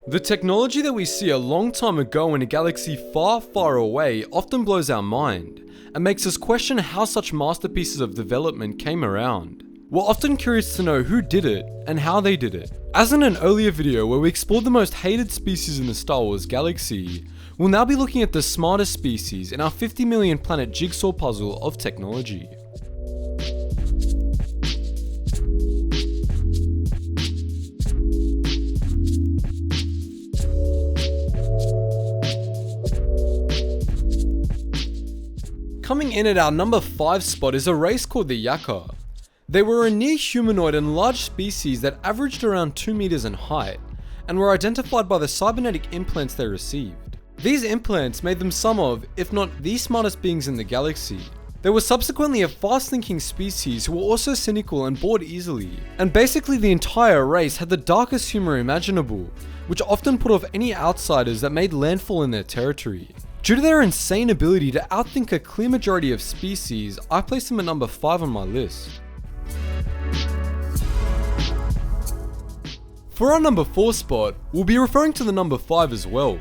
The technology that we see a long time ago in a galaxy far, far away often blows our mind and makes us question how such masterpieces of development came around. We're often curious to know who did it and how they did it. As in an earlier video where we explored the most hated species in the Star Wars galaxy, we'll now be looking at the smartest species in our 50 million planet jigsaw puzzle of technology. Coming in at our number 5 spot is a race called the Jakov. They were a near humanoid and large species that averaged around 2 meters in height, and were identified by the cybernetic implants they received. These implants made them some of, if not the smartest beings in the galaxy. They were subsequently a fast-thinking species who were also cynical and bored easily, and basically the entire race had the darkest humor imaginable, which often put off any outsiders that made landfall in their territory. Due to their insane ability to outthink a clear majority of species, I placed them at number 5 on my list. For our number 4 spot, we'll be referring to the number 5 as well.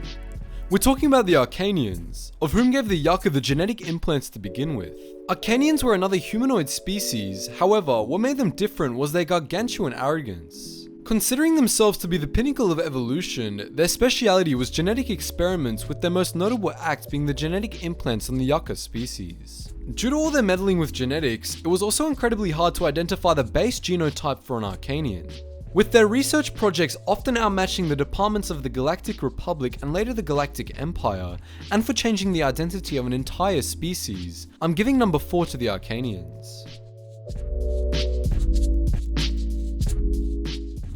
We're talking about the Arkanians, of whom gave the Jakov the genetic implants to begin with. Arkanians were another humanoid species, however, what made them different was their gargantuan arrogance. Considering themselves to be the pinnacle of evolution, their speciality was genetic experiments, with their most notable act being the genetic implants on the Jakov species. Due to all their meddling with genetics, it was also incredibly hard to identify the base genotype for an Arkanian, with their research projects often outmatching the departments of the Galactic Republic and later the Galactic Empire, and for changing the identity of an entire species. I'm giving number 4 to the Arkanians.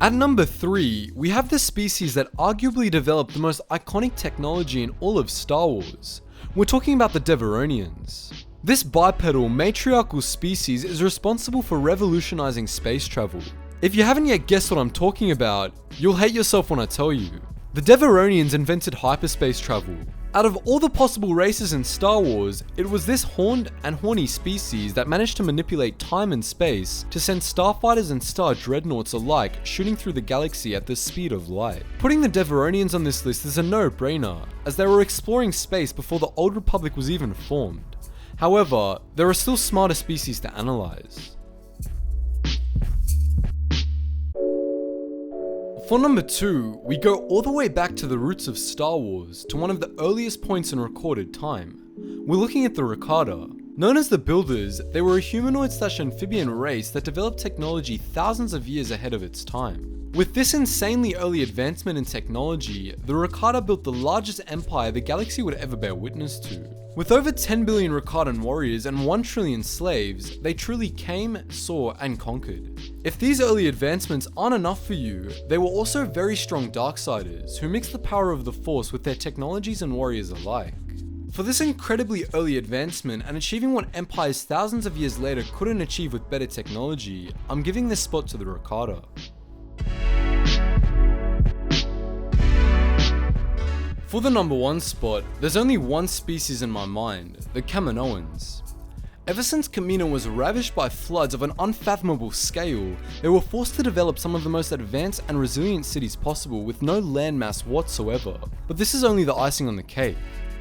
At number 3, we have the species that arguably developed the most iconic technology in all of Star Wars. We're talking about the Devaronians. This bipedal, matriarchal species is responsible for revolutionizing space travel. If you haven't yet guessed what I'm talking about, you'll hate yourself when I tell you. The Devaronians invented hyperspace travel. Out of all the possible races in Star Wars, it was this horned and horny species that managed to manipulate time and space to send starfighters and star dreadnoughts alike shooting through the galaxy at the speed of light. Putting the Devaronians on this list is a no-brainer, as they were exploring space before the Old Republic was even formed. However, there are still smarter species to analyze. For number 2, we go all the way back to the roots of Star Wars, to one of the earliest points in recorded time. We're looking at the Rakata. Known as the Builders, they were a humanoid/amphibian race that developed technology thousands of years ahead of its time. With this insanely early advancement in technology, the Rakata built the largest empire the galaxy would ever bear witness to. With over 10 billion Rakatan warriors and 1 trillion slaves, they truly came, saw, and conquered. If these early advancements aren't enough for you, they were also very strong Darksiders, who mixed the power of the Force with their technologies and warriors alike. For this incredibly early advancement and achieving what empires thousands of years later couldn't achieve with better technology, I'm giving this spot to the Rakata. For the number 1 spot, there's only one species in my mind, the Kaminoans. Ever since Kamino was ravished by floods of an unfathomable scale, they were forced to develop some of the most advanced and resilient cities possible with no landmass whatsoever. But this is only the icing on the cake.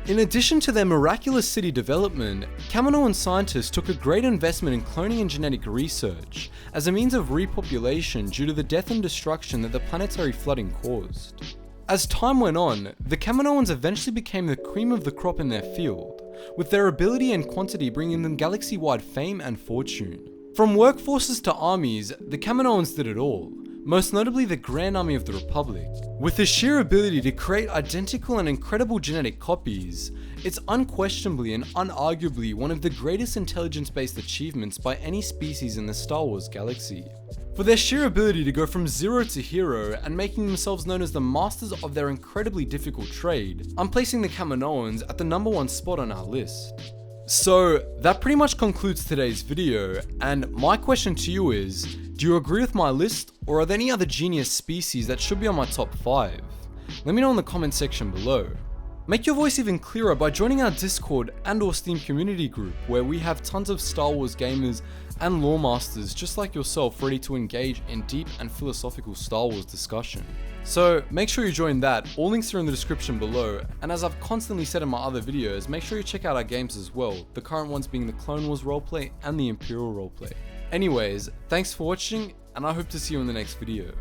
In addition to their miraculous city development, Kaminoan scientists took a great investment in cloning and genetic research as a means of repopulation due to the death and destruction that the planetary flooding caused. As time went on, the Kaminoans eventually became the cream of the crop in their field, with their ability and quantity bringing them galaxy-wide fame and fortune. From workforces to armies, the Kaminoans did it all, most notably the Grand Army of the Republic. With the sheer ability to create identical and incredible genetic copies, it's unquestionably and unarguably one of the greatest intelligence-based achievements by any species in the Star Wars galaxy. For their sheer ability to go from zero to hero and making themselves known as the masters of their incredibly difficult trade, I'm placing the Kaminoans at the number 1 spot on our list. So that pretty much concludes today's video, and my question to you is, do you agree with my list, or are there any other genius species that should be on my top 5? Let me know in the comment section below. Make your voice even clearer by joining our Discord and or Steam community group, where we have tons of Star Wars gamers and lore masters just like yourself ready to engage in deep and philosophical Star Wars discussion. So make sure you join that, all links are in the description below, and as I've constantly said in my other videos, make sure you check out our games as well, the current ones being the Clone Wars roleplay and the Imperial roleplay. Anyways, thanks for watching, and I hope to see you in the next video.